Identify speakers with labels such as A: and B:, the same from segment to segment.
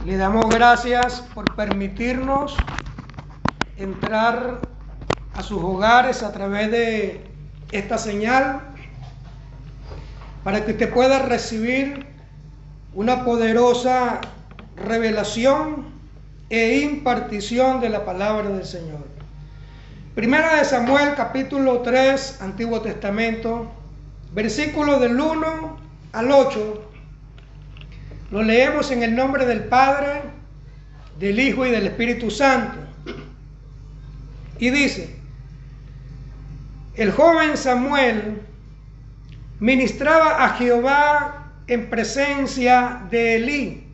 A: Le damos gracias por permitirnos entrar a sus hogares a través de esta señal para que usted pueda recibir una poderosa revelación e impartición de la palabra del Señor. Primera de Samuel, capítulo 3, Antiguo Testamento, versículos del 1 al 8. Lo leemos en el nombre del Padre, del Hijo y del Espíritu Santo. Y dice: el joven Samuel ministraba a Jehová en presencia de Elí,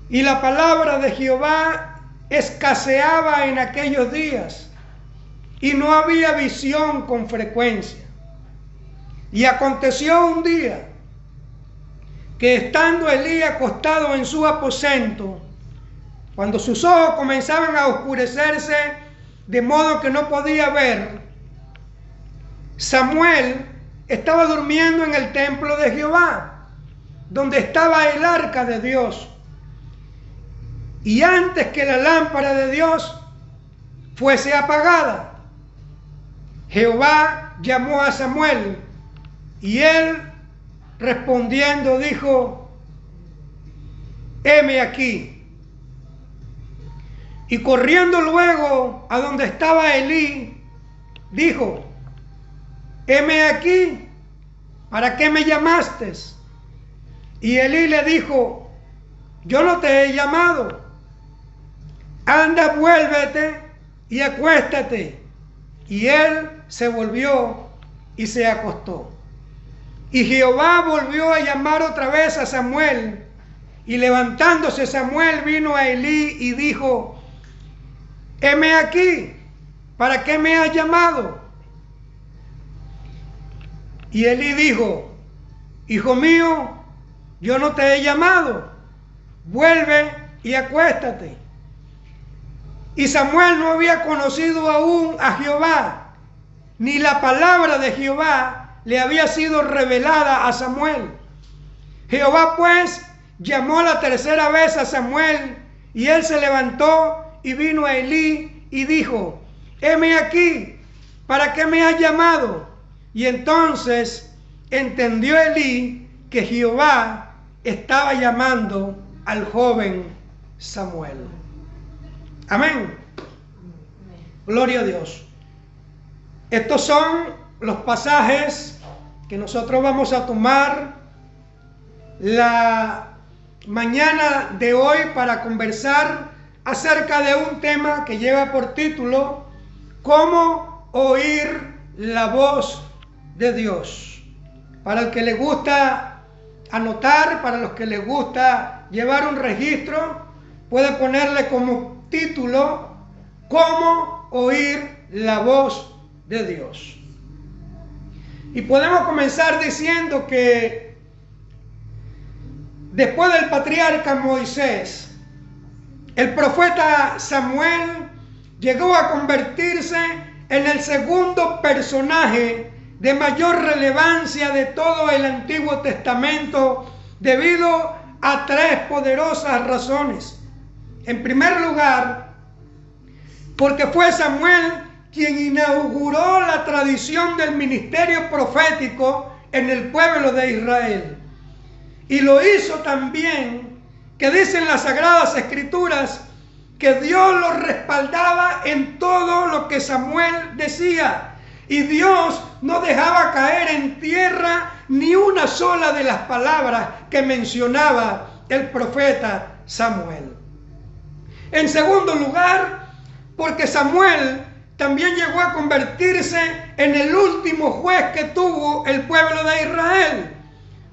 A: y la palabra de Jehová escaseaba en aquellos días, y no había visión con frecuencia. Y aconteció un día que, estando Elí acostado en su aposento, cuando sus ojos comenzaban a oscurecerse de modo que no podía ver, Samuel estaba durmiendo en el templo de Jehová, donde estaba el arca de Dios. Y antes que la lámpara de Dios fuese apagada, Jehová llamó a Samuel, y él respondiendo dijo: heme aquí. Y corriendo luego a donde estaba Elí, dijo: heme aquí, ¿para qué me llamaste? Y Elí le dijo: yo no te he llamado, anda, vuélvete y acuéstate. Y él se volvió y se acostó. Y Jehová volvió a llamar otra vez a Samuel, y levantándose Samuel vino a Elí y dijo: heme aquí, ¿para qué me has llamado? Y Elí dijo: hijo mío, yo no te he llamado, vuelve y acuéstate. Y Samuel no había conocido aún a Jehová, ni la palabra de Jehová le había sido revelada a Samuel. Jehová pues llamó la tercera vez a Samuel, y él se levantó y vino a Elí y dijo: heme aquí, ¿para qué me has llamado? Y entonces entendió Elí que Jehová estaba llamando al joven Samuel. Amén. Gloria a Dios. Estos son los pasajes que nosotros vamos a tomar la mañana de hoy para conversar acerca de un tema que lleva por título: ¿cómo oír la voz de Dios? Para el que le gusta anotar, para los que les gusta llevar un registro, puede ponerle como título: ¿cómo oír la voz de Dios? Y podemos comenzar diciendo que después del patriarca Moisés, el profeta Samuel llegó a convertirse en el segundo personaje de mayor relevancia de todo el Antiguo Testamento, debido a tres poderosas razones. En primer lugar, porque fue Samuel quien inauguró la tradición del ministerio profético en el pueblo de Israel. Y lo hizo también, que dicen las Sagradas Escrituras, que Dios lo respaldaba en todo lo que Samuel decía. Y Dios no dejaba caer en tierra ni una sola de las palabras que mencionaba el profeta Samuel. En segundo lugar, porque Samuel también llegó a convertirse en el último juez que tuvo el pueblo de Israel,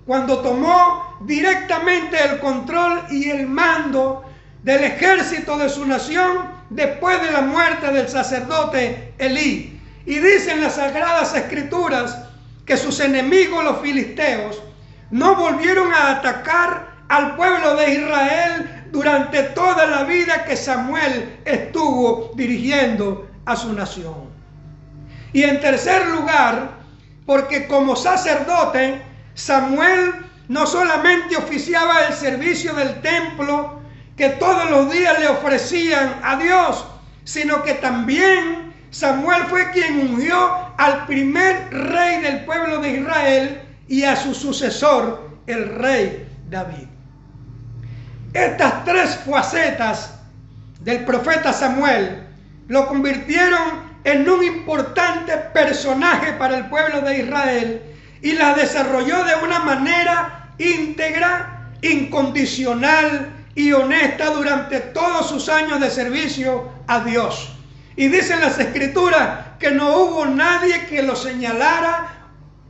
A: cuando tomó directamente el control y el mando del ejército de su nación después de la muerte del sacerdote Elí. Y dicen las Sagradas Escrituras que sus enemigos, los filisteos, no volvieron a atacar al pueblo de Israel durante toda la vida que Samuel estuvo dirigiendo a su nación. Y en tercer lugar, porque como sacerdote, Samuel no solamente oficiaba el servicio del templo que todos los días le ofrecían a Dios, sino que también Samuel fue quien ungió al primer rey del pueblo de Israel y a su sucesor, el rey David. Estas tres facetas del profeta Samuel lo convirtieron en un importante personaje para el pueblo de Israel y la desarrolló de una manera íntegra, incondicional y honesta durante todos sus años de servicio a Dios. Y dicen las Escrituras que no hubo nadie que lo señalara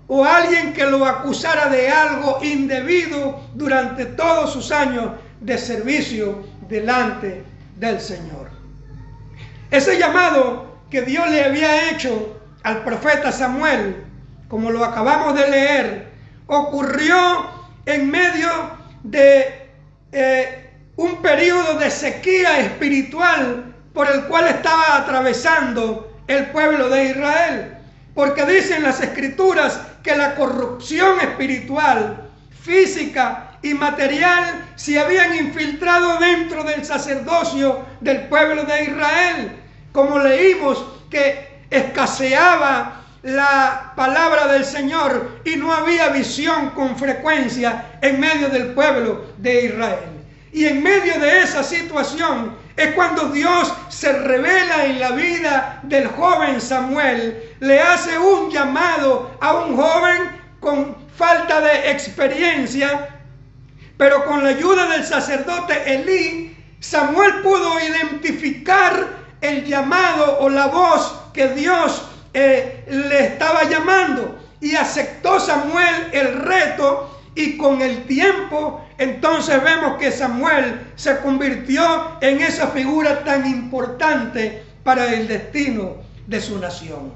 A: o alguien que lo acusara de algo indebido durante todos sus años de servicio delante del Señor. Ese llamado que Dios le había hecho al profeta Samuel, como lo acabamos de leer, ocurrió en medio de un periodo de sequía espiritual por el cual estaba atravesando el pueblo de Israel. Porque dicen las Escrituras que la corrupción espiritual, física y material se habían infiltrado dentro del sacerdocio del pueblo de Israel. Como leímos que escaseaba la palabra del Señor y no había visión con frecuencia en medio del pueblo de Israel. Y en medio de esa situación es cuando Dios se revela en la vida del joven Samuel. Le hace un llamado a un joven con falta de experiencia, pero con la ayuda del sacerdote Elí, Samuel pudo identificar el llamado o la voz que Dios le estaba llamando, y aceptó Samuel el reto. Y con el tiempo, entonces vemos que Samuel se convirtió en esa figura tan importante para el destino de su nación.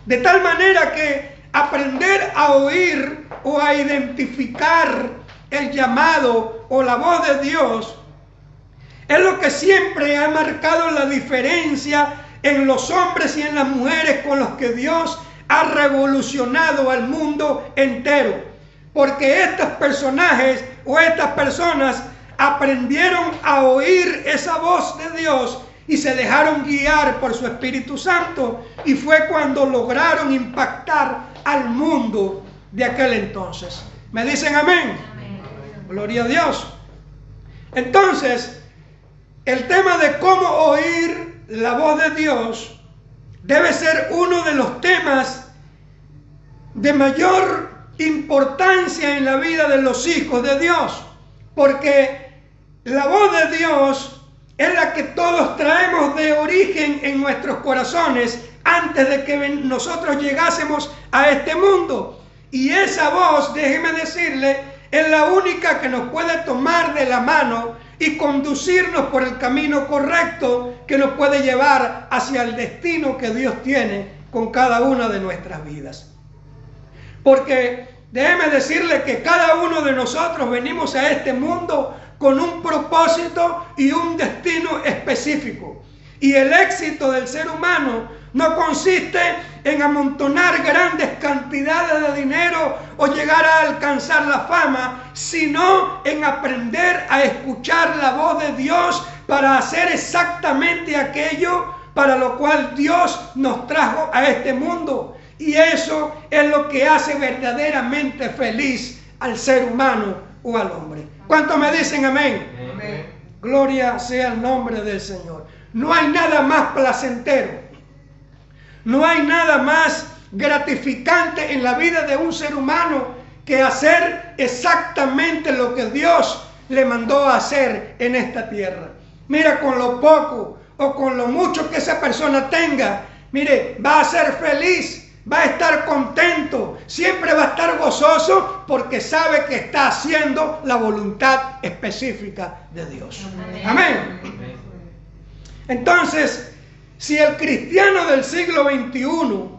A: De tal manera que aprender a oír o a identificar el llamado o la voz de Dios es lo que siempre ha marcado la diferencia en los hombres y en las mujeres con los que Dios ha revolucionado al mundo entero. Porque estos personajes o estas personas aprendieron a oír esa voz de Dios y se dejaron guiar por su Espíritu Santo, y fue cuando lograron impactar al mundo de aquel entonces. ¿Me dicen amén? Amén. Gloria a Dios. Entonces, el tema de cómo oír la voz de Dios debe ser uno de los temas de mayor importancia en la vida de los hijos de Dios, porque la voz de Dios es la que todos traemos de origen en nuestros corazones antes de que nosotros llegásemos a este mundo, y esa voz, déjeme decirle, es la única que nos puede tomar de la mano y conducirnos por el camino correcto que nos puede llevar hacia el destino que Dios tiene con cada una de nuestras vidas. Porque déjeme decirle que cada uno de nosotros venimos a este mundo con un propósito y un destino específico. Y el éxito del ser humano no consiste en amontonar grandes cantidades de dinero o llegar a alcanzar la fama, sino en aprender a escuchar la voz de Dios para hacer exactamente aquello para lo cual Dios nos trajo a este mundo. Y eso es lo que hace verdaderamente feliz al ser humano o al hombre. ¿Cuántos me dicen amén? Amén. Gloria sea el nombre del Señor. No hay nada más placentero, no hay nada más gratificante en la vida de un ser humano que hacer exactamente lo que Dios le mandó a hacer en esta tierra. Mira, con lo poco o con lo mucho que esa persona tenga, mire, va a ser feliz. Va a estar contento, siempre va a estar gozoso porque sabe que está haciendo la voluntad específica de Dios. Amén. Amén. Entonces, si el cristiano del siglo XXI,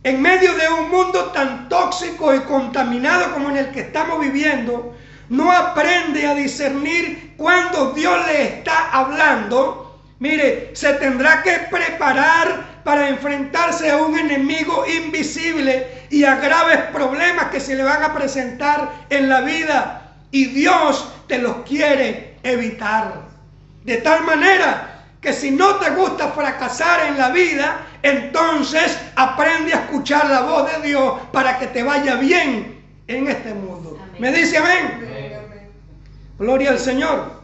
A: en medio de un mundo tan tóxico y contaminado como en el que estamos viviendo, no aprende a discernir cuando Dios le está hablando, mire, se tendrá que preparar para enfrentarse a un enemigo invisible y a graves problemas que se le van a presentar en la vida. Y Dios te los quiere evitar. De tal manera que si no te gusta fracasar en la vida, entonces aprende a escuchar la voz de Dios para que te vaya bien en este mundo. Amén. ¿Me dice amén? Amén. Gloria al Señor.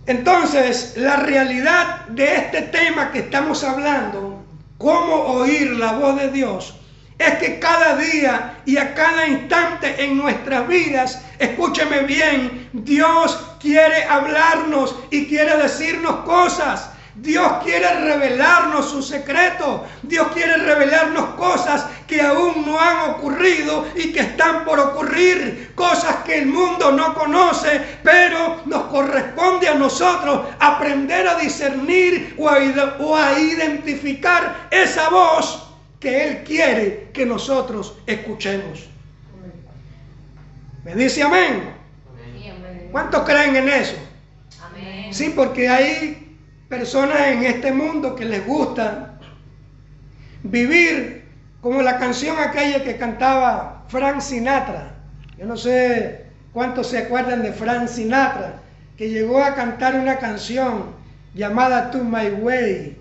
A: Entonces, la realidad de este tema que estamos hablando, cómo oír la voz de Dios, es que cada día y a cada instante en nuestras vidas, escúcheme bien, Dios quiere hablarnos y quiere decirnos cosas. Dios quiere revelarnos sus secretos. Dios quiere revelarnos cosas que aún no han ocurrido y que están por ocurrir. Cosas que el mundo no conoce, pero nos corresponde a nosotros aprender a discernir o a identificar esa voz que Él quiere que nosotros escuchemos. ¿Me dice amén? ¿Cuántos creen en eso? Amén. Sí, porque hay personas en este mundo que les gusta vivir como la canción aquella que cantaba Frank Sinatra. Yo no sé cuántos se acuerdan de Frank Sinatra, que llegó a cantar una canción llamada To My Way.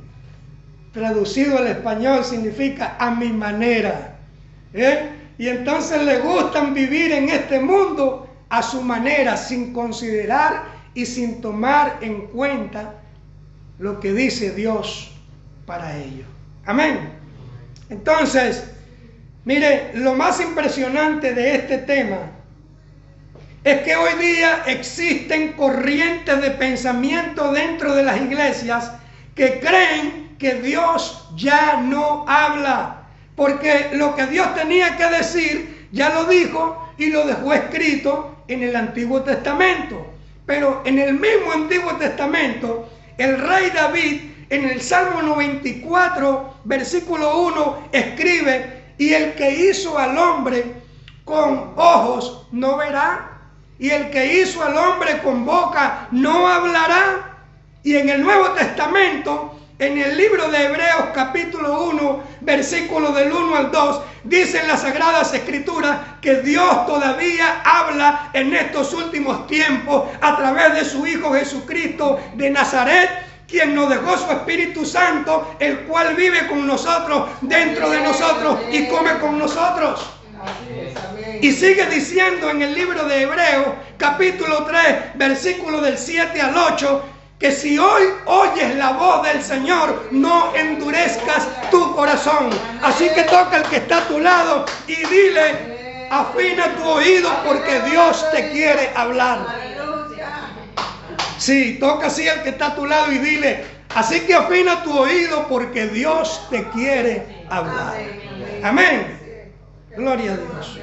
A: Traducido al español significa a mi manera. Y entonces le gustan vivir en este mundo a su manera, sin considerar y sin tomar en cuenta lo que dice Dios para ellos. Amén. Entonces, mire, lo más impresionante de este tema es que hoy día existen corrientes de pensamiento dentro de las iglesias que creen que Dios ya no habla, porque lo que Dios tenía que decir ya lo dijo y lo dejó escrito en el Antiguo Testamento. Pero en el mismo Antiguo Testamento, el rey David en el Salmo 94, versículo 1, escribe: y el que hizo al hombre con ojos no verá, y el que hizo al hombre con boca no hablará. Y en el Nuevo Testamento, en el libro de Hebreos capítulo 1, versículo del 1 al 2, dicen las Sagradas Escrituras que Dios todavía habla en estos últimos tiempos a través de su Hijo Jesucristo de Nazaret, quien nos dejó su Espíritu Santo, el cual vive con nosotros, dentro de nosotros y come con nosotros. Y sigue diciendo en el libro de Hebreos capítulo 3, versículo del 7 al 8, que si hoy oyes la voz del Señor, no endurezcas tu corazón. Así que toca al que está a tu lado y dile: afina tu oído porque Dios te quiere hablar. Sí, toca así al que está a tu lado y dile: así que afina tu oído porque Dios te quiere hablar. Amén. Gloria a Dios.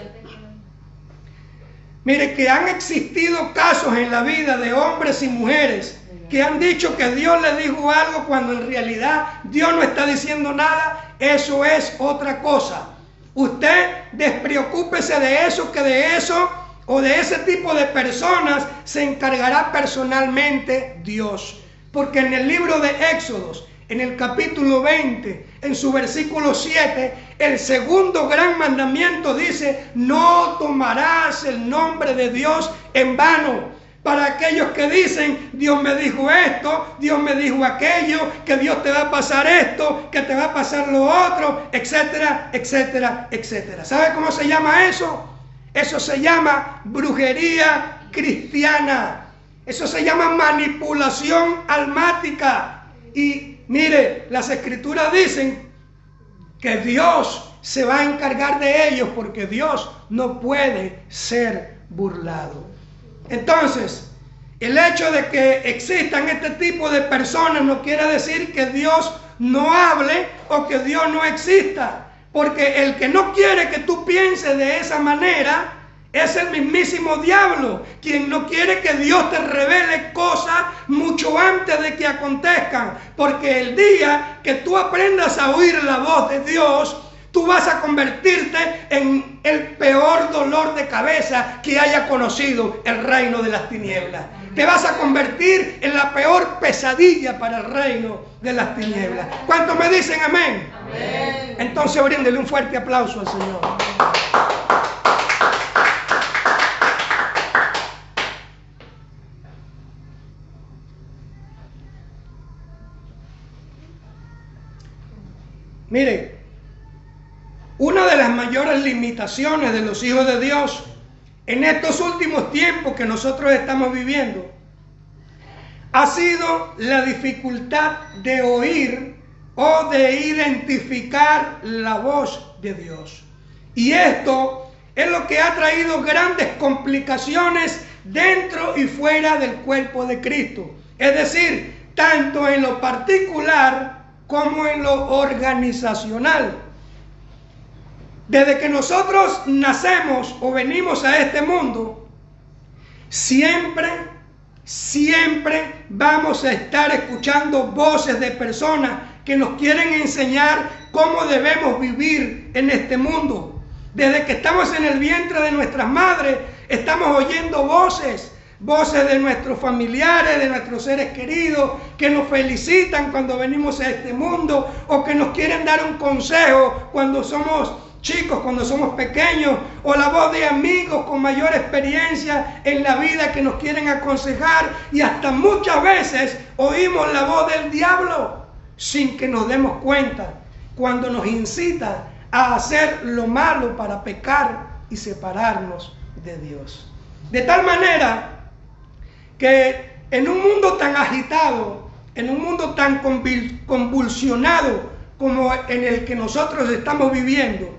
A: Mire que han existido casos en la vida de hombres y mujeres que han dicho que Dios les dijo algo cuando en realidad Dios no está diciendo nada. Eso es otra cosa. Usted despreocúpese de eso, que de eso o de ese tipo de personas se encargará personalmente Dios. Porque en el libro de Éxodos, en el capítulo 20, en su versículo 7, el segundo gran mandamiento dice: no tomarás el nombre de Dios en vano. Para aquellos que dicen: Dios me dijo esto, Dios me dijo aquello, que Dios te va a pasar esto, que te va a pasar lo otro, etcétera, etcétera, etcétera. ¿Sabe cómo se llama eso? Eso se llama brujería cristiana. Eso se llama manipulación almática. Y mire, las Escrituras dicen que Dios se va a encargar de ellos, porque Dios no puede ser burlado. Entonces, el hecho de que existan este tipo de personas no quiere decir que Dios no hable o que Dios no exista. Porque el que no quiere que tú pienses de esa manera es el mismísimo diablo, quien no quiere que Dios te revele cosas mucho antes de que acontezcan. Porque el día que tú aprendas a oír la voz de Dios, tú vas a convertirte en el peor dolor de cabeza que haya conocido el reino de las tinieblas. Te vas a convertir en la peor pesadilla para el reino de las tinieblas. ¿Cuántos me dicen amén? Amén. Entonces bríndele un fuerte aplauso al Señor. Mire, una de las mayores limitaciones de los hijos de Dios en estos últimos tiempos que nosotros estamos viviendo ha sido la dificultad de oír o de identificar la voz de Dios. Y esto es lo que ha traído grandes complicaciones dentro y fuera del cuerpo de Cristo. Es decir, tanto en lo particular como en lo organizacional. Desde que nosotros nacemos o venimos a este mundo, siempre vamos a estar escuchando voces de personas que nos quieren enseñar cómo debemos vivir en este mundo. Desde que estamos en el vientre de nuestras madres, estamos oyendo voces de nuestros familiares, de nuestros seres queridos, que nos felicitan cuando venimos a este mundo o que nos quieren dar un consejo cuando somos chicos, cuando somos pequeños, o la voz de amigos con mayor experiencia en la vida que nos quieren aconsejar, y hasta muchas veces oímos la voz del diablo sin que nos demos cuenta, cuando nos incita a hacer lo malo para pecar y separarnos de Dios. De tal manera que en un mundo tan agitado, en un mundo tan convulsionado como en el que nosotros estamos viviendo,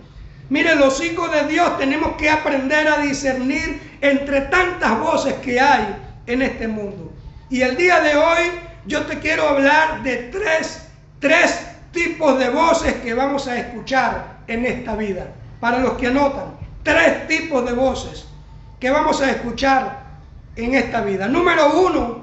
A: mire, los hijos de Dios tenemos que aprender a discernir entre tantas voces que hay en este mundo. Y el día de hoy yo te quiero hablar de tres tipos de voces que vamos a escuchar en esta vida. Para los que anotan, 3 tipos de voces que vamos a escuchar en esta vida. Número 1,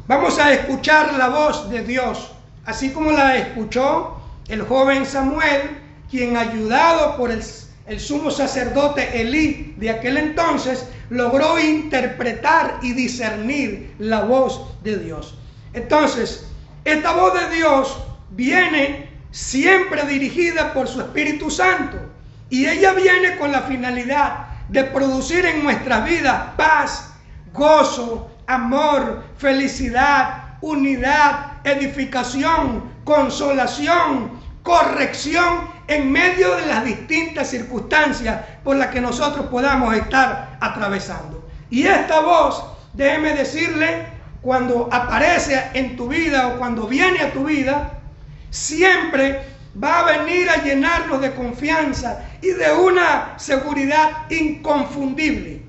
A: vamos a escuchar la voz de Dios, así como la escuchó el joven Samuel, quien, ayudado por el sumo sacerdote Elí de aquel entonces, logró interpretar y discernir la voz de Dios. Entonces, esta voz de Dios viene siempre dirigida por su Espíritu Santo, y ella viene con la finalidad de producir en nuestras vidas paz, gozo, amor, felicidad, unidad, edificación, consolación, corrección en medio de las distintas circunstancias por las que nosotros podamos estar atravesando. Y esta voz, déjeme decirle, cuando aparece en tu vida o cuando viene a tu vida, siempre va a venir a llenarnos de confianza y de una seguridad inconfundible.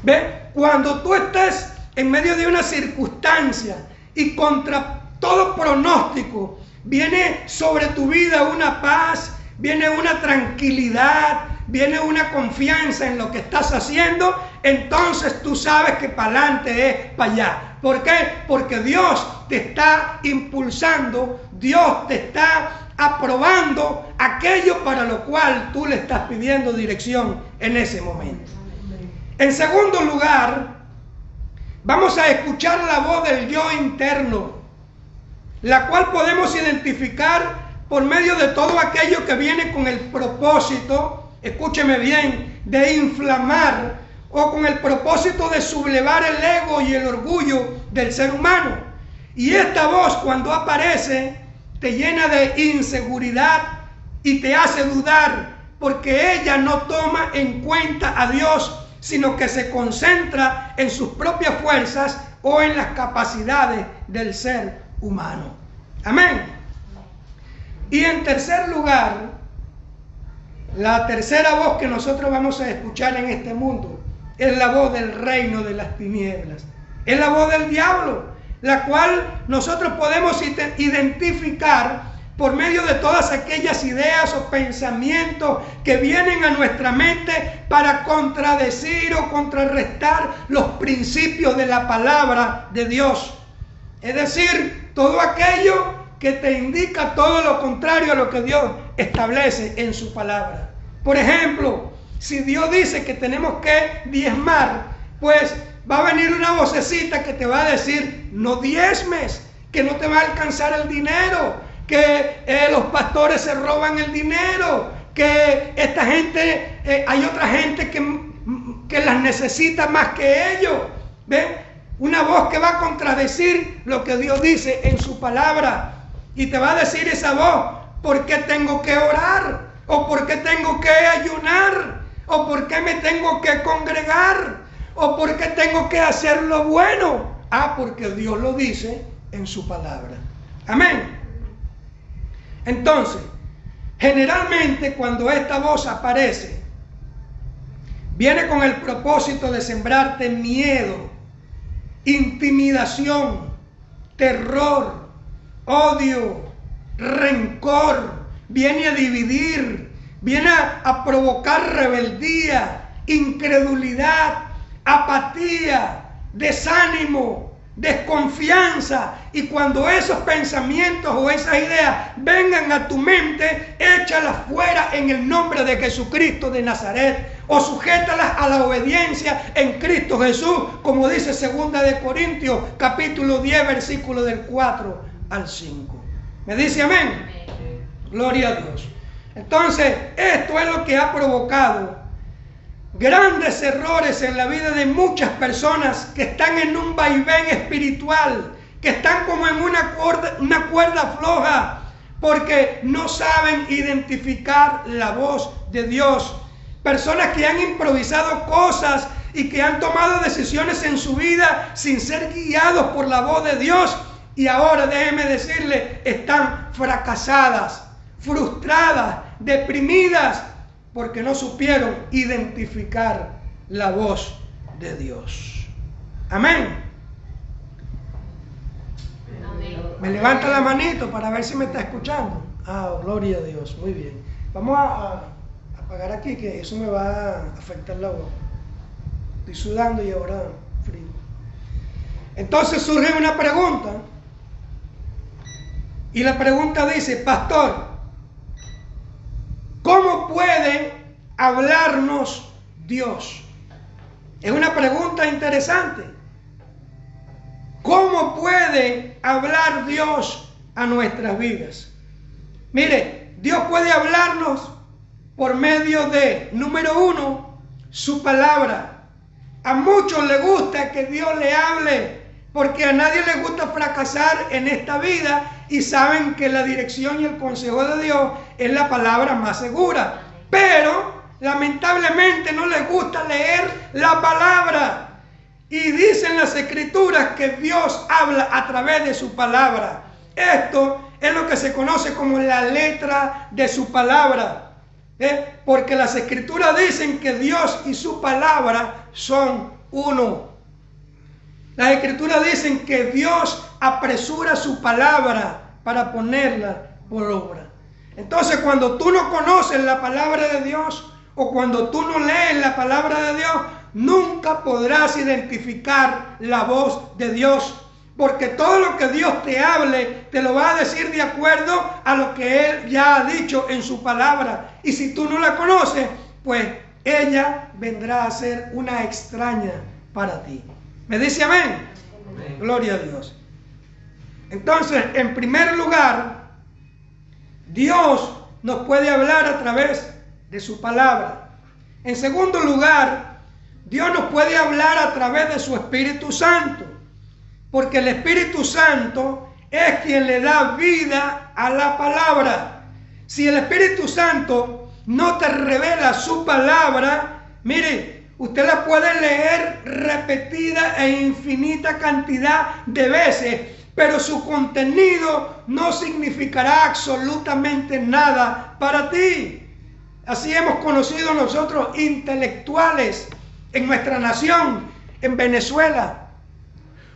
A: ¿Ve? Cuando tú estés en medio de una circunstancia y contra todo pronóstico viene sobre tu vida una paz, viene una tranquilidad, viene una confianza en lo que estás haciendo, entonces tú sabes que para adelante es para allá. ¿Por qué? Porque Dios te está impulsando, Dios te está aprobando aquello para lo cual tú le estás pidiendo dirección en ese momento. En segundo lugar, vamos a escuchar la voz del yo interno, la cual podemos identificar por medio de todo aquello que viene con el propósito, escúcheme bien, de inflamar o con el propósito de sublevar el ego y el orgullo del ser humano. Y esta voz, cuando aparece, te llena de inseguridad y te hace dudar, porque ella no toma en cuenta a Dios, sino que se concentra en sus propias fuerzas o en las capacidades del ser humano. Amén. Y en tercer lugar, la tercera voz que nosotros vamos a escuchar en este mundo es la voz del reino de las tinieblas. Es la voz del diablo, la cual nosotros podemos identificar por medio de todas aquellas ideas o pensamientos que vienen a nuestra mente para contradecir o contrarrestar los principios de la palabra de Dios. Es decir, todo aquello que te indica todo lo contrario a lo que Dios establece en su palabra. Por ejemplo, si Dios dice que tenemos que diezmar, pues va a venir una vocecita que te va a decir: no diezmes, que no te va a alcanzar el dinero, que los pastores se roban el dinero, que esta gente, hay otra gente que las necesita más que ellos. ¿Ven? Una voz que va a contradecir lo que Dios dice en su palabra. Y te va a decir esa voz: ¿por qué tengo que orar? ¿O por qué tengo que ayunar? ¿O por qué me tengo que congregar? ¿O por qué tengo que hacer lo bueno? Ah, porque Dios lo dice en su palabra. Amén. Entonces, generalmente cuando esta voz aparece, viene con el propósito de sembrarte miedo, intimidación, terror, odio, rencor. Viene a dividir, viene a provocar rebeldía, incredulidad, apatía, desánimo, desconfianza. Y cuando esos pensamientos o esas ideas vengan a tu mente, échalas fuera en el nombre de Jesucristo de Nazaret, o sujétalas a la obediencia en Cristo Jesús, como dice 2 de Corintios capítulo 10 versículo del 4 al 5. ¿Me dice amén? Gloria a Dios. Entonces, esto es lo que ha provocado grandes errores en la vida de muchas personas que están en un vaivén espiritual, que están como en una cuerda floja, porque no saben identificar la voz de Dios. Personas que han improvisado cosas y que han tomado decisiones en su vida sin ser guiados por la voz de Dios, y ahora, déjeme decirle, están fracasadas, frustradas, deprimidas, porque no supieron identificar la voz de Dios. Amén. Me levanta la manito para ver si me está escuchando. Ah, gloria a Dios, muy bien. Vamos a apagar aquí, que eso me va a afectar la voz. Estoy sudando y ahora frío. Entonces surge una pregunta. Y la pregunta dice: pastor, ¿cómo puede hablarnos Dios? Es una pregunta interesante. ¿Cómo puede hablar Dios a nuestras vidas? Mire, Dios puede hablarnos por medio de, número uno, su palabra. A muchos les gusta que Dios le hable, porque a nadie le gusta fracasar en esta vida, y saben que la dirección y el consejo de Dios es la palabra más segura. Pero lamentablemente no les gusta leer la palabra. Y dicen las escrituras que Dios habla a través de su palabra. Esto es lo que se conoce como la letra de su palabra. Porque las escrituras dicen que Dios y su palabra son uno. Las escrituras dicen que Dios apresura su palabra para ponerla por obra. Entonces, cuando tú no conoces la palabra de Dios, o cuando tú no lees la palabra de Dios, nunca podrás identificar la voz de Dios. Porque todo lo que Dios te hable, te lo va a decir de acuerdo a lo que Él ya ha dicho en su palabra. Y si tú no la conoces, pues ella vendrá a ser una extraña para ti. ¿Me dice amén? Amén. Gloria a Dios. Entonces, en primer lugar, Dios nos puede hablar a través de su palabra. En segundo lugar, Dios nos puede hablar a través de su Espíritu Santo, porque el Espíritu Santo es quien le da vida a la palabra. Si el Espíritu Santo no te revela su palabra, mire, usted la puede leer repetida e infinita cantidad de veces, pero su contenido no significará absolutamente nada para ti. Así hemos conocido nosotros intelectuales en nuestra nación, en Venezuela.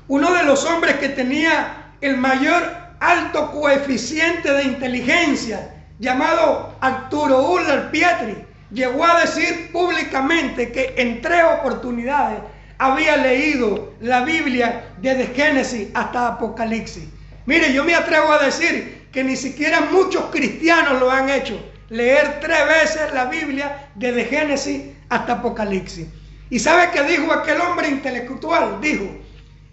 A: Uno de los hombres que tenía el mayor alto coeficiente de inteligencia, llamado Arturo Uller Pietri, llegó a decir públicamente que en 3 oportunidades había leído la Biblia desde Génesis hasta Apocalipsis. Mire, yo me atrevo a decir que ni siquiera muchos cristianos lo han hecho. leer 3 veces la Biblia desde Génesis hasta Apocalipsis. ¿Y sabe qué dijo aquel hombre intelectual? Dijo,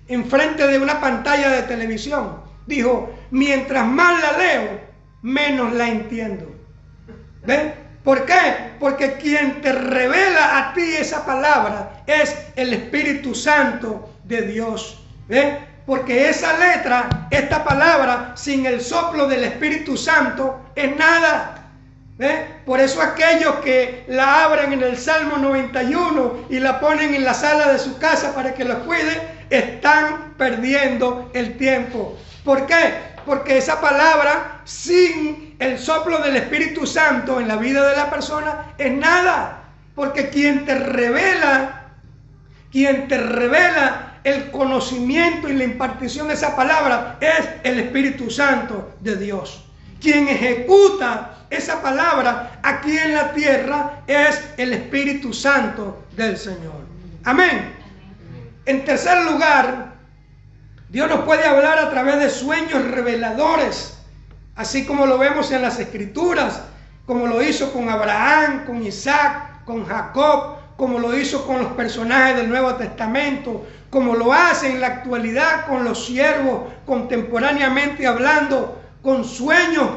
A: enfrente de una pantalla de televisión, dijo, mientras más la leo, menos la entiendo. ¿Ven? ¿Por qué? Porque quien te revela a ti esa palabra es el Espíritu Santo de Dios. ¿Ven? Porque esa letra, esta palabra, sin el soplo del Espíritu Santo, es nada. ¿Ven? Por eso aquellos que la abren en el Salmo 91 y la ponen en la sala de su casa para que los cuide, están perdiendo el tiempo. ¿Por qué? Porque esa palabra, sin el soplo del Espíritu Santo en la vida de la persona, es nada. Porque quien te revela el conocimiento y la impartición de esa palabra es el Espíritu Santo de Dios. Quien ejecuta esa palabra aquí en la tierra es el Espíritu Santo del Señor. Amén. En tercer lugar, Dios nos puede hablar a través de sueños reveladores, así como lo vemos en las Escrituras, como lo hizo con Abraham, con Isaac, con Jacob, como lo hizo con los personajes del Nuevo Testamento, como lo hace en la actualidad con los siervos, contemporáneamente hablando, con sueños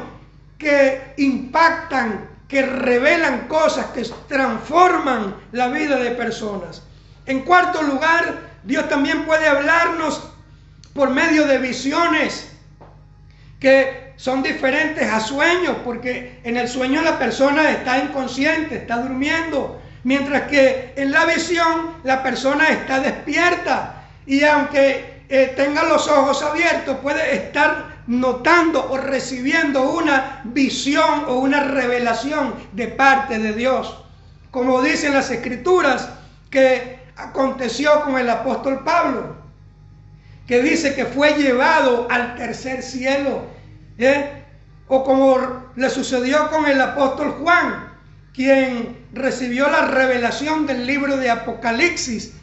A: que impactan, que revelan cosas, que transforman la vida de personas. En cuarto lugar, Dios también puede hablarnos por medio de visiones que son diferentes a sueños, porque en el sueño la persona está inconsciente, está durmiendo, mientras que en la visión la persona está despierta y aunque tenga los ojos abiertos puede estar notando o recibiendo una visión o una revelación de parte de Dios, como dicen las Escrituras que aconteció con el apóstol Pablo, que dice que fue llevado al tercer cielo, o como le sucedió con el apóstol Juan, quien recibió la revelación del libro de Apocalipsis,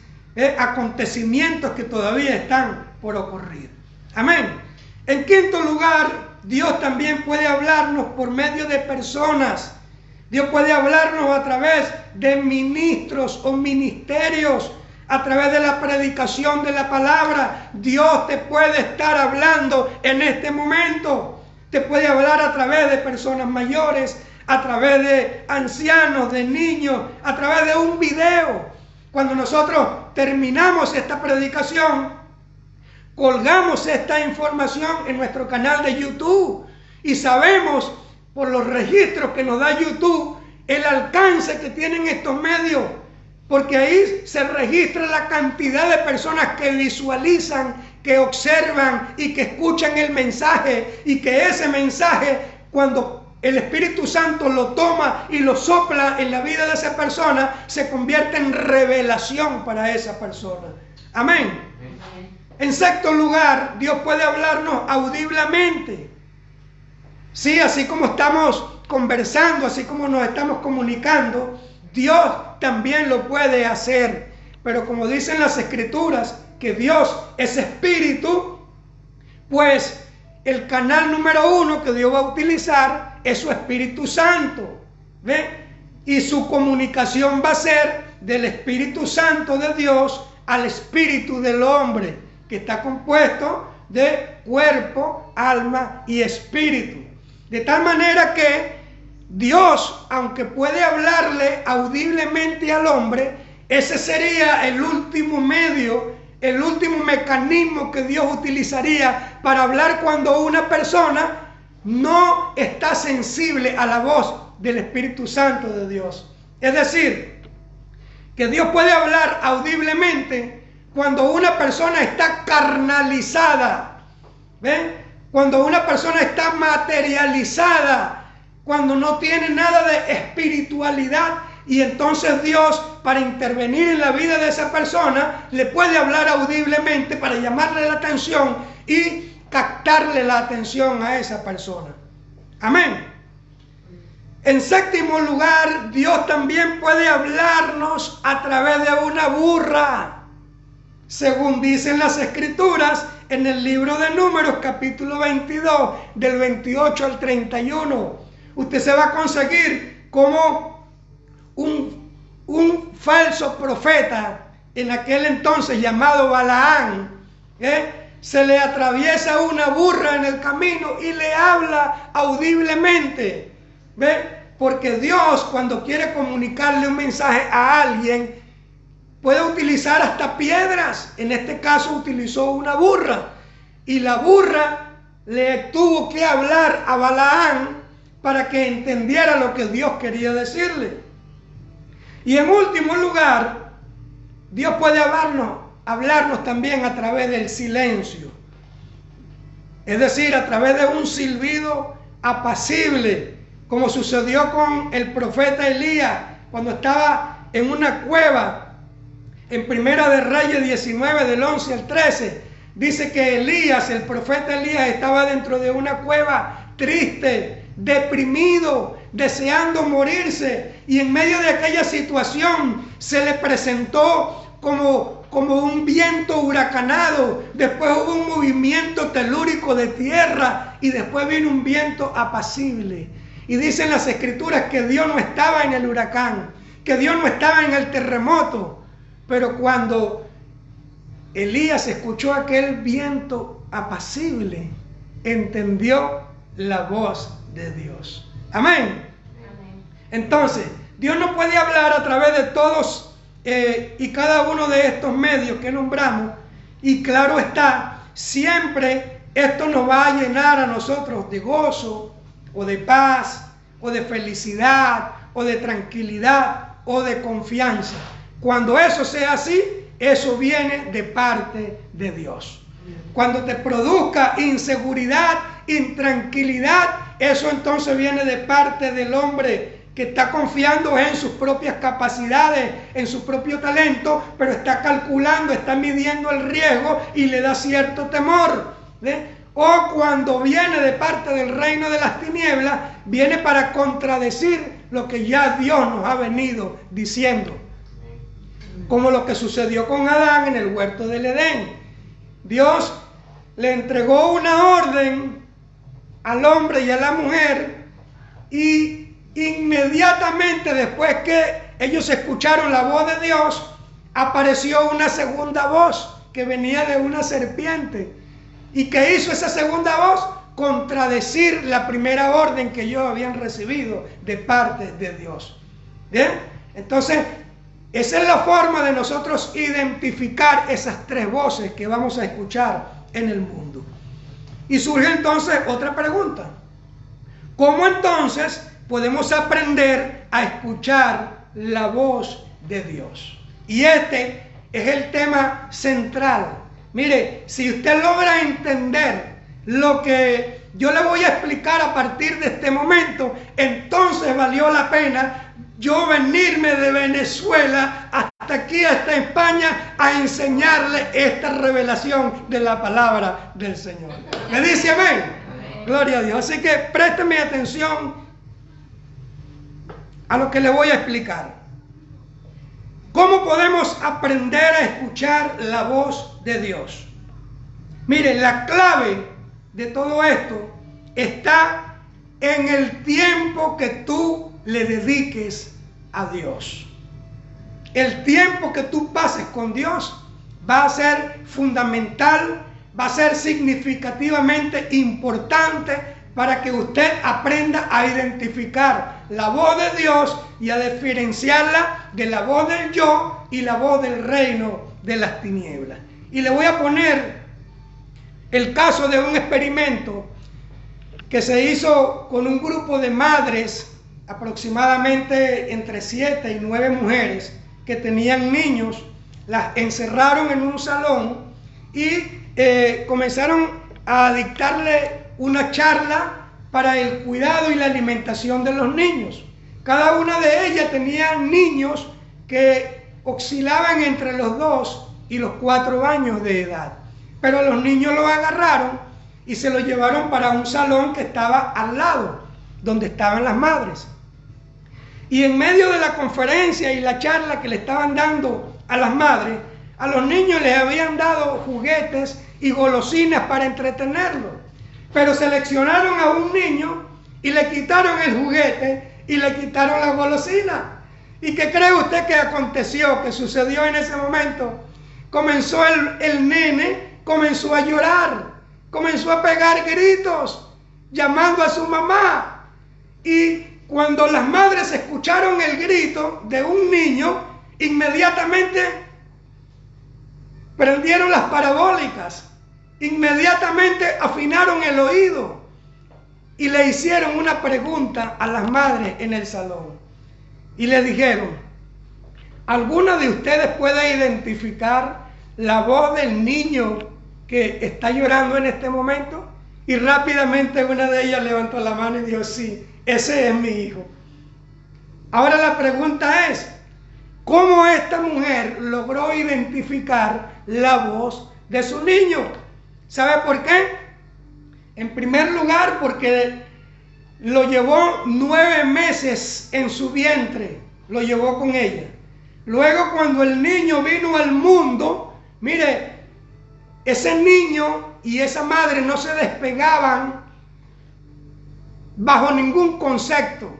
A: acontecimientos que todavía están por ocurrir. Amén. En quinto lugar, Dios también puede hablarnos por medio de personas. Dios puede hablarnos a través de ministros o ministerios, a través de la predicación de la palabra. Dios te puede estar hablando en este momento. Te puede hablar a través de personas mayores, a través de ancianos, de niños, a través de un video. Cuando nosotros terminamos esta predicación, colgamos esta información en nuestro canal de YouTube y sabemos por los registros que nos da YouTube el alcance que tienen estos medios, porque ahí se registra la cantidad de personas que visualizan, que observan y que escuchan el mensaje, y que ese mensaje, cuando el Espíritu Santo lo toma y lo sopla en la vida de esa persona, se convierte en revelación para esa persona. Amén. En sexto lugar, Dios puede hablarnos audiblemente. Sí, así como estamos conversando, así como nos estamos comunicando, Dios también lo puede hacer. Pero como dicen las Escrituras, que Dios es espíritu, pues el canal número 1 que Dios va a utilizar es su Espíritu Santo. ¿Ve? Y su comunicación va a ser del Espíritu Santo de Dios al espíritu del hombre, que está compuesto de cuerpo, alma y espíritu. De tal manera que Dios, aunque puede hablarle audiblemente al hombre, ese sería el último medio, el último mecanismo que Dios utilizaría para hablar cuando una persona no está sensible a la voz del Espíritu Santo de Dios. Es decir, que Dios puede hablar audiblemente cuando una persona está carnalizada, ¿ven? Cuando una persona está materializada, cuando no tiene nada de espiritualidad, y entonces Dios, para intervenir en la vida de esa persona, le puede hablar audiblemente para llamarle la atención y captarle la atención a esa persona. Amén. En séptimo lugar, Dios también puede hablarnos a través de una burra, según dicen las Escrituras en el libro de Números, capítulo 22, del 28 al 31. usted se va a conseguir como un falso profeta en aquel entonces llamado Balaán, se le atraviesa una burra en el camino y le habla audiblemente, porque Dios, cuando quiere comunicarle un mensaje a alguien, puede utilizar hasta piedras. En este caso utilizó una burra, y la burra le tuvo que hablar a Balaán para que entendiera lo que Dios quería decirle. Y en último lugar, Dios puede hablarnos también a través del silencio, es decir, a través de un silbido apacible, como sucedió con el profeta Elías cuando estaba en una cueva. En Primera de Reyes 19 del 11 al 13 dice que Elías, el profeta Elías, estaba dentro de una cueva triste, deprimido, deseando morirse, y en medio de aquella situación se le presentó como un viento huracanado, después hubo un movimiento telúrico de tierra y después vino un viento apacible. Y dicen las escrituras que Dios no estaba en el huracán, que Dios no estaba en el terremoto, pero cuando Elías escuchó aquel viento apacible, entendió la voz de Dios. Amén. Entonces, Dios no puede hablar a través de todos y cada uno de estos medios que nombramos, y claro está, siempre esto nos va a llenar a nosotros de gozo, o de paz, o de felicidad, o de tranquilidad, o de confianza. Cuando eso sea así, eso viene de parte de Dios. Cuando te produzca inseguridad, intranquilidad, eso entonces viene de parte del hombre que está confiando en sus propias capacidades, en su propio talento, pero está calculando, está midiendo el riesgo y le da cierto temor. O cuando viene de parte del reino de las tinieblas, viene para contradecir lo que ya Dios nos ha venido diciendo. Como lo que sucedió con Adán en el huerto del Edén. Dios le entregó una orden al hombre y a la mujer, y inmediatamente después que ellos escucharon la voz de Dios, apareció una segunda voz que venía de una serpiente. ¿Y qué hizo esa segunda voz? Contradecir la primera orden que ellos habían recibido de parte de Dios. ¿Bien? Entonces, esa es la forma de nosotros identificar esas tres voces que vamos a escuchar en el mundo. Y surge entonces otra pregunta. ¿Cómo entonces podemos aprender a escuchar la voz de Dios? Y este es el tema central. Mire, si usted logra entender lo que yo le voy a explicar a partir de este momento, entonces valió la pena yo venirme de Venezuela hasta aquí, hasta España, a enseñarle esta revelación de la palabra del Señor. ¿Me dice amén? Amén. Gloria a Dios. Así que présteme atención a lo que le voy a explicar. ¿Cómo podemos aprender a escuchar la voz de Dios? Mire, la clave de todo esto está en el tiempo que tú le dediques a Dios. El tiempo que tú pases con Dios va a ser fundamental, va a ser significativamente importante para que usted aprenda a identificar la voz de Dios y a diferenciarla de la voz del yo y la voz del reino de las tinieblas. Y le voy a poner el caso de un experimento que se hizo con un grupo de madres, aproximadamente entre 7 y 9 mujeres que tenían niños. Las encerraron en un salón y comenzaron a dictarle una charla para el cuidado y la alimentación de los niños. Cada una de ellas tenía niños que oscilaban entre los 2 y los 4 años de edad. Pero los niños los agarraron y se los llevaron para un salón que estaba al lado, donde estaban las madres. Y en medio de la conferencia y la charla que le estaban dando a las madres, a los niños les habían dado juguetes y golosinas para entretenerlos. Pero seleccionaron a un niño y le quitaron el juguete y le quitaron la golosina. ¿Y qué cree usted que aconteció, que sucedió en ese momento? Comenzó el nene, comenzó a llorar, comenzó a pegar gritos, llamando a su mamá. Y cuando las madres escucharon el grito de un niño, inmediatamente prendieron las parabólicas, inmediatamente afinaron el oído y le hicieron una pregunta a las madres en el salón. Y le dijeron: ¿alguna de ustedes puede identificar la voz del niño que está llorando en este momento? Y rápidamente una de ellas levantó la mano y dijo: sí, ese es mi hijo. Ahora la pregunta es, ¿cómo esta mujer logró identificar la voz de su niño? ¿Sabe por qué? En primer lugar, porque lo llevó 9 meses en su vientre, lo llevó con ella. Luego, cuando el niño vino al mundo, mire, ese niño y esa madre no se despegaban bajo ningún concepto,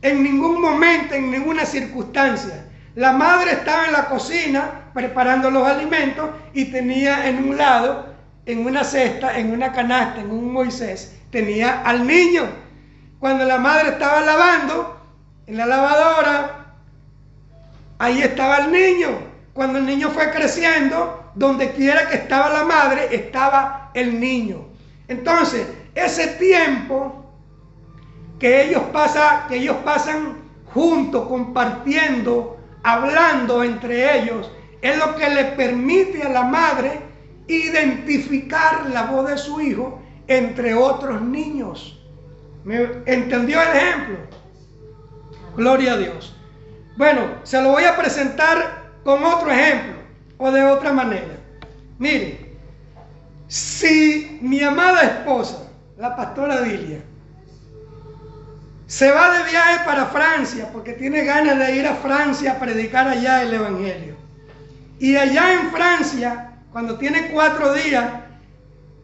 A: en ningún momento, en ninguna circunstancia. La madre estaba en la cocina preparando los alimentos y tenía en un lado, en una cesta, en una canasta, en un Moisés, tenía al niño. Cuando la madre estaba lavando en la lavadora, ahí estaba el niño. Cuando el niño fue creciendo, donde quiera que estaba la madre, estaba el niño. Entonces, ese tiempo que ellos pasan juntos, compartiendo, hablando entre ellos, es lo que le permite a la madre identificar la voz de su hijo entre otros niños. ¿Me entendió el ejemplo? Gloria a Dios. Bueno, se lo voy a presentar con otro ejemplo o de otra manera. Mire, si mi amada esposa, la pastora Dilia, se va de viaje para Francia porque tiene ganas de ir a Francia a predicar allá el evangelio, y allá en Francia, cuando tiene 4 días,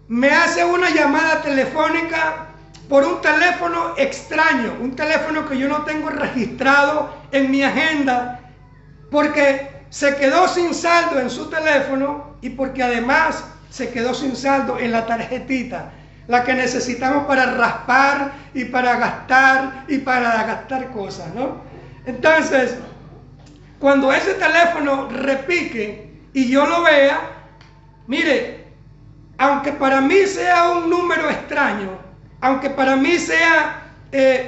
A: me hace una llamada telefónica por un teléfono extraño, un teléfono que yo no tengo registrado en mi agenda, porque se quedó sin saldo en su teléfono y porque además se quedó sin saldo en la tarjetita, la que necesitamos para raspar y para gastar cosas, ¿no? Entonces, cuando ese teléfono repique y yo lo vea, mire, aunque para mí sea un número extraño, aunque para mí sea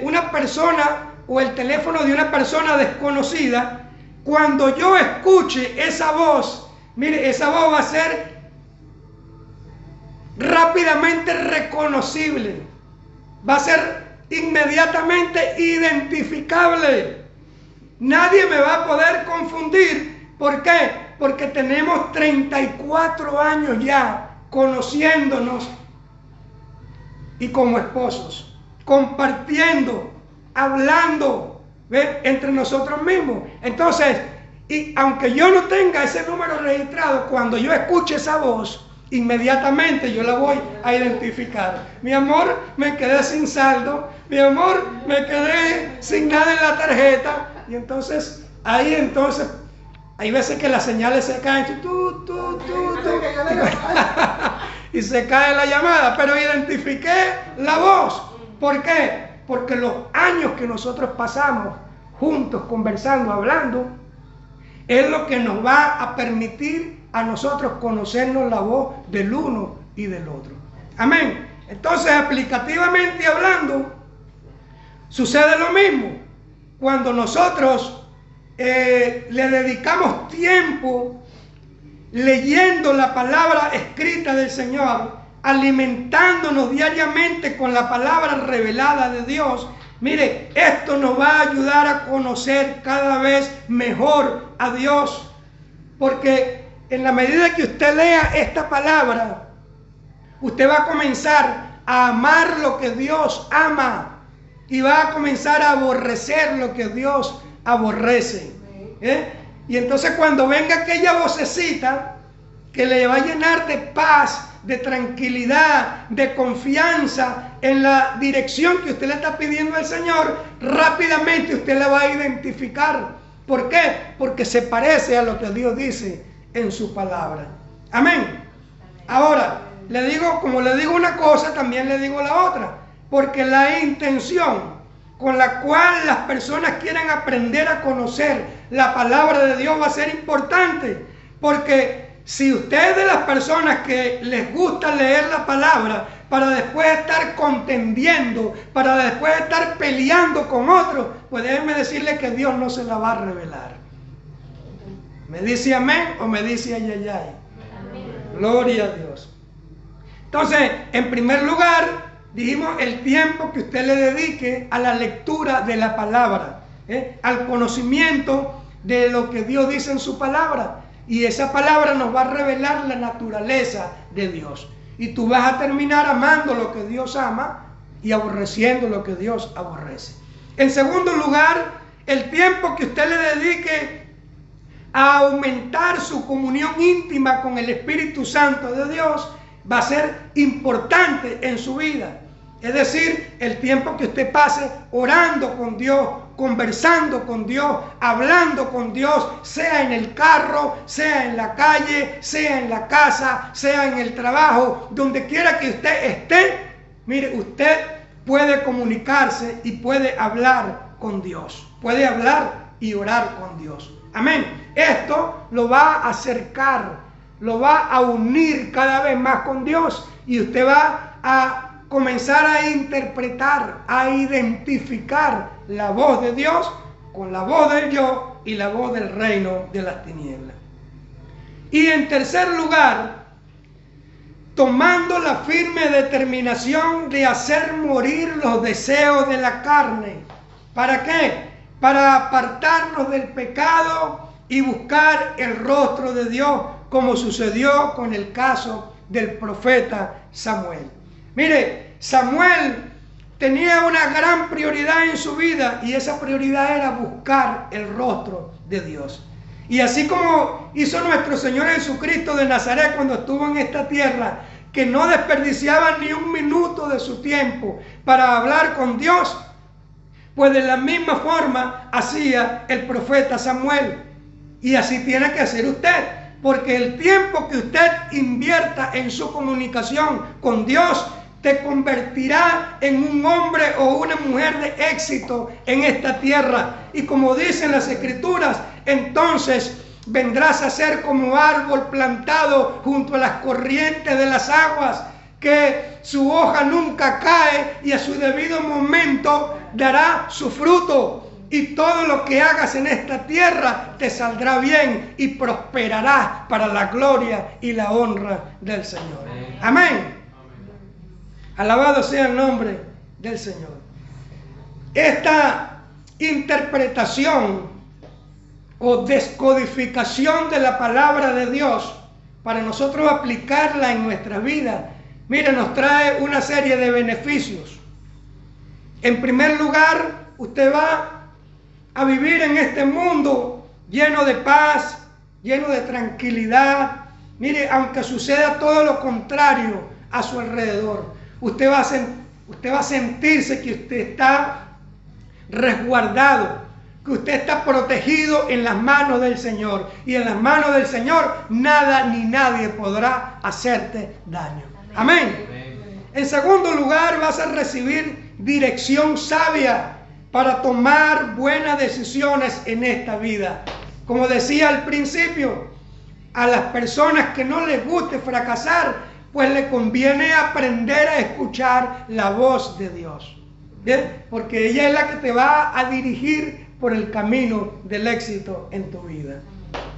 A: una persona o el teléfono de una persona desconocida, cuando yo escuche esa voz, mire, esa voz va a ser rápidamente reconocible, va a ser inmediatamente identificable. Nadie me va a poder confundir. ¿Por qué? Porque tenemos 34 años ya conociéndonos y como esposos, compartiendo, hablando, ¿ve?, entre nosotros mismos. Entonces, y aunque yo no tenga ese número registrado, cuando yo escuche esa voz, inmediatamente yo la voy a identificar. Mi amor, me quedé sin saldo. Mi amor, me quedé sin nada en la tarjeta. Y entonces, hay veces que las señales se caen. Y se cae la llamada. Pero identifiqué la voz. ¿Por qué? Porque los años que nosotros pasamos juntos, conversando, hablando, es lo que nos va a permitir a nosotros conocernos la voz del uno y del otro. Amén. Entonces, aplicativamente hablando, sucede lo mismo. Cuando nosotros le dedicamos tiempo leyendo la palabra escrita del Señor, alimentándonos diariamente con la palabra revelada de Dios, mire, esto nos va a ayudar a conocer cada vez mejor a Dios. Porque en la medida que usted lea esta palabra, usted va a comenzar a amar lo que Dios ama y va a comenzar a aborrecer lo que Dios aborrece. Y entonces cuando venga aquella vocecita que le va a llenar de paz, de tranquilidad, de confianza en la dirección que usted le está pidiendo al Señor, rápidamente usted la va a identificar. ¿Por qué? Porque se parece a lo que Dios dice en su palabra. Amén. Ahora, le digo, como le digo una cosa, también le digo la otra. Porque la intención con la cual las personas quieren aprender a conocer la palabra de Dios va a ser importante. Porque si usted es de las personas que les gusta leer la palabra para después estar contendiendo, para después estar peleando con otros, pues déjeme decirle que Dios no se la va a revelar. ¿Me dice amén o me dice ay, ay, ay? Gloria a Dios. Entonces, en primer lugar, dijimos el tiempo que usted le dedique a la lectura de la palabra, al conocimiento de lo que Dios dice en su palabra. Y esa palabra nos va a revelar la naturaleza de Dios. Y tú vas a terminar amando lo que Dios ama y aborreciendo lo que Dios aborrece. En segundo lugar, el tiempo que usted le dedique a aumentar su comunión íntima con el Espíritu Santo de Dios va a ser importante en su vida. Es decir, el tiempo que usted pase orando con Dios, conversando con Dios, hablando con Dios, sea en el carro, sea en la calle, sea en la casa, sea en el trabajo, donde quiera que usted esté, mire, usted puede comunicarse y puede hablar con Dios, puede hablar y orar con Dios. Amén. Esto lo va a acercar, lo va a unir cada vez más con Dios y usted va a comenzar a interpretar, a identificar la voz de Dios con la voz del yo y la voz del reino de las tinieblas. Y en tercer lugar, tomando la firme determinación de hacer morir los deseos de la carne. ¿Para qué? Para apartarnos del pecado y buscar el rostro de Dios, como sucedió con el caso del profeta Samuel. Mire, Samuel tenía una gran prioridad en su vida y esa prioridad era buscar el rostro de Dios. Y así como hizo nuestro Señor Jesucristo de Nazaret cuando estuvo en esta tierra, que no desperdiciaba ni un minuto de su tiempo para hablar con Dios, pues de la misma forma hacía el profeta Samuel. Y así tiene que hacer usted, porque el tiempo que usted invierta en su comunicación con Dios te convertirá en un hombre o una mujer de éxito en esta tierra. Y como dicen las Escrituras, entonces vendrás a ser como árbol plantado junto a las corrientes de las aguas, que su hoja nunca cae y a su debido momento dará su fruto. Y todo lo que hagas en esta tierra te saldrá bien y prosperará para la gloria y la honra del Señor. Amén. Alabado sea el nombre del Señor. Esta interpretación o descodificación de la palabra de Dios, para nosotros aplicarla en nuestra vida, mire, nos trae una serie de beneficios. En primer lugar, usted va a vivir en este mundo lleno de paz, lleno de tranquilidad. Mire, aunque suceda todo lo contrario a su alrededor, usted va a sentirse que usted está resguardado, que usted está protegido en las manos del Señor. Y en las manos del Señor nada ni nadie podrá hacerte daño. Amén. En segundo lugar, vas a recibir dirección sabia para tomar buenas decisiones en esta vida. Como decía al principio, a las personas que no les guste fracasar, pues le conviene aprender a escuchar la voz de Dios. ¿Bien? Porque ella es la que te va a dirigir por el camino del éxito en tu vida.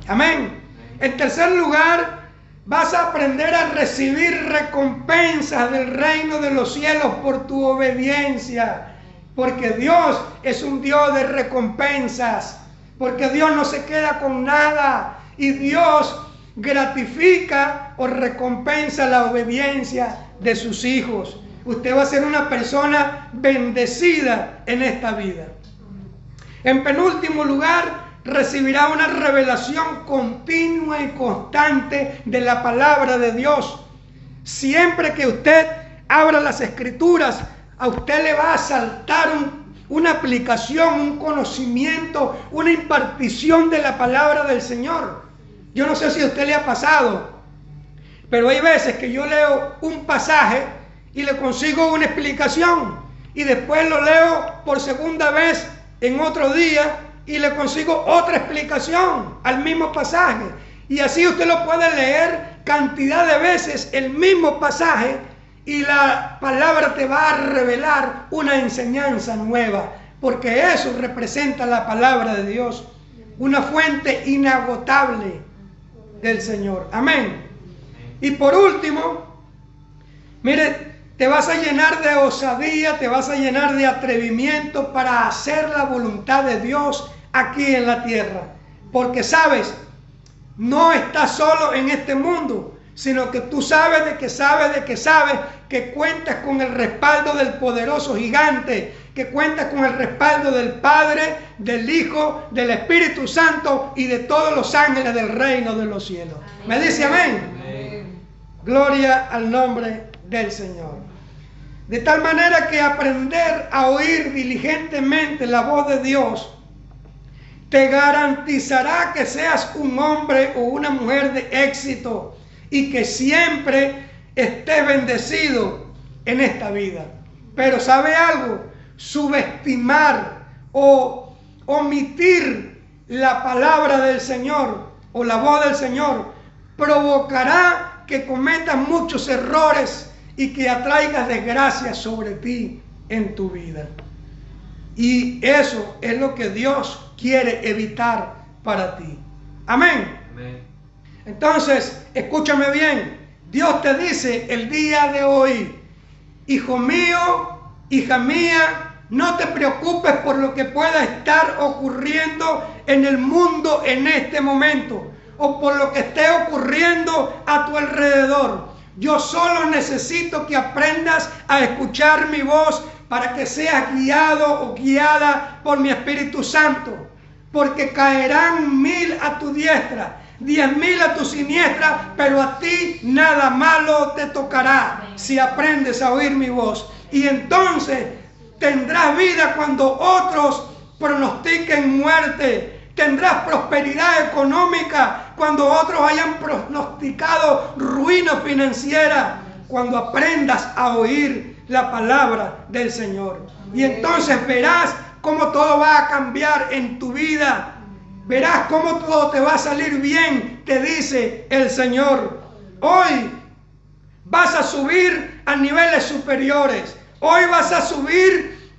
A: Amén. En tercer lugar, vas a aprender a recibir recompensas del reino de los cielos por tu obediencia. Porque Dios es un Dios de recompensas. Porque Dios no se queda con nada. Y Dios gratifica o recompensa la obediencia de sus hijos. Usted va a ser una persona bendecida en esta vida. En penúltimo lugar, recibirá una revelación continua y constante de la palabra de Dios. Siempre que usted abra las Escrituras, a usted le va a saltar una aplicación, un conocimiento, una impartición de la palabra del Señor. Yo no sé si a usted le ha pasado, pero hay veces que yo leo un pasaje y le consigo una explicación, y después lo leo por segunda vez en otro día y le consigo otra explicación al mismo pasaje. Y así usted lo puede leer cantidad de veces el mismo pasaje, y la palabra te va a revelar una enseñanza nueva, porque eso representa la palabra de Dios, una fuente inagotable del Señor. Amén. Y por último, mire, te vas a llenar de osadía, te vas a llenar de atrevimiento para hacer la voluntad de Dios aquí en la tierra. Porque sabes, no estás solo en este mundo, sino que tú sabes que cuentas con el respaldo del poderoso gigante, que cuentas con el respaldo del Padre, del Hijo, del Espíritu Santo y de todos los ángeles del reino de los cielos. ¿Me dice amén? Amén. Gloria al nombre del Señor. De tal manera que aprender a oír diligentemente la voz de Dios te garantizará que seas un hombre o una mujer de éxito y que siempre estés bendecido en esta vida. Pero ¿sabe algo? Subestimar o omitir la palabra del Señor o la voz del Señor provocará que cometas muchos errores y que atraigas desgracia sobre ti en tu vida. Y eso es lo que Dios quiere evitar para ti. Amén. Amén. Entonces, escúchame bien. Dios te dice el día de hoy: hijo mío, hija mía, no te preocupes por lo que pueda estar ocurriendo en el mundo en este momento, o por lo que esté ocurriendo a tu alrededor. Yo solo necesito que aprendas a escuchar mi voz para que seas guiado o guiada por mi Espíritu Santo. Porque caerán 1000 a tu diestra, 10.000 a tu siniestra, pero a ti nada malo te tocará si aprendes a oír mi voz. Y entonces tendrás vida cuando otros pronostiquen muerte. Tendrás prosperidad económica cuando otros hayan pronosticado ruina financiera, cuando aprendas a oír la palabra del Señor. Y entonces verás cómo todo va a cambiar en tu vida. Verás cómo todo te va a salir bien, te dice el Señor. Hoy vas a subir a niveles superiores. Hoy vas a subir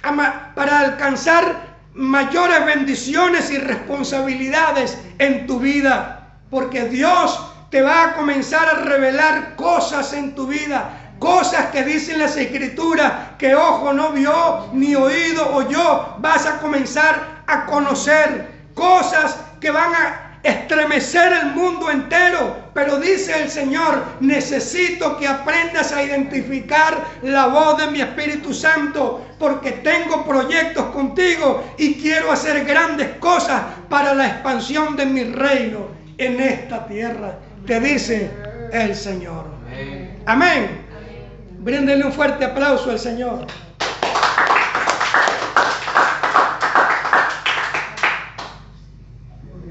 A: para alcanzar mayores bendiciones y responsabilidades en tu vida. Porque Dios te va a comenzar a revelar cosas en tu vida. Cosas que dicen las Escrituras que ojo no vio, ni oído oyó. Vas a comenzar a conocer cosas que van a estremecer el mundo entero. Pero dice el Señor: necesito que aprendas a identificar la voz de mi Espíritu Santo, porque tengo proyectos contigo y quiero hacer grandes cosas para la expansión de mi reino en esta tierra, te dice el Señor. Amén. Amén. Bríndele un fuerte aplauso al Señor.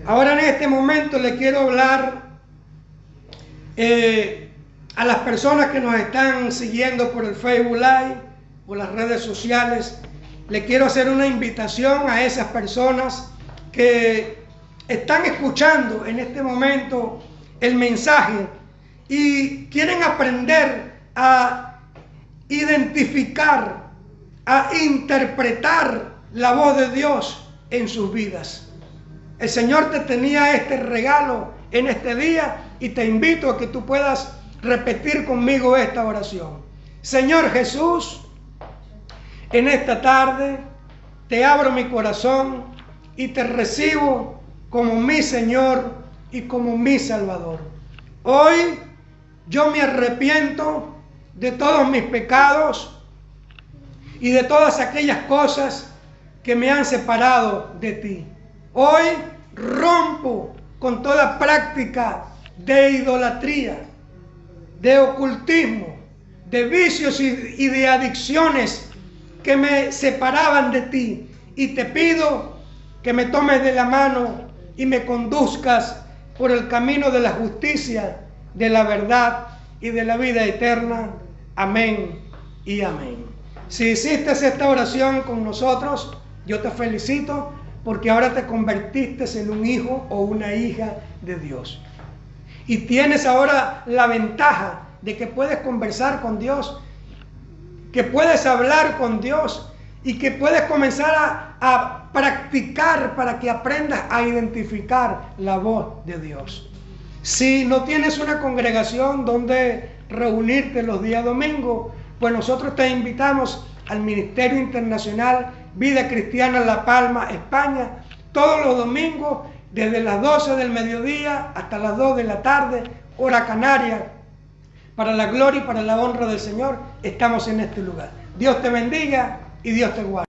A: Ahora en este momento le quiero hablar a las personas que nos están siguiendo por el Facebook Live, por las redes sociales. Le quiero hacer una invitación a esas personas que están escuchando en este momento el mensaje y quieren aprender a identificar, a interpretar la voz de Dios en sus vidas. El Señor te tenía este regalo en este día y te invito a que tú puedas repetir conmigo esta oración. Señor Jesús, en esta tarde te abro mi corazón y te recibo como mi Señor y como mi Salvador. Hoy yo me arrepiento de todos mis pecados y de todas aquellas cosas que me han separado de ti. Hoy rompo con toda práctica de idolatría. de ocultismo, de vicios y de adicciones que me separaban de ti. Y te pido que me tomes de la mano y me conduzcas por el camino de la justicia, de la verdad y de la vida eterna. Amén y amén. Si hiciste esta oración con nosotros, yo te felicito porque ahora te convertiste en un hijo o una hija de Dios. Y tienes ahora la ventaja de que puedes conversar con Dios, que puedes hablar con Dios y que puedes comenzar a practicar para que aprendas a identificar la voz de Dios. Si no tienes una congregación donde reunirte los días domingos, pues nosotros te invitamos al Ministerio Internacional Vida Cristiana La Palma, España, todos los domingos desde las 12 del mediodía hasta las 2 de la tarde, hora canaria. Para la gloria y para la honra del Señor estamos en este lugar. Dios te bendiga y Dios te guarde.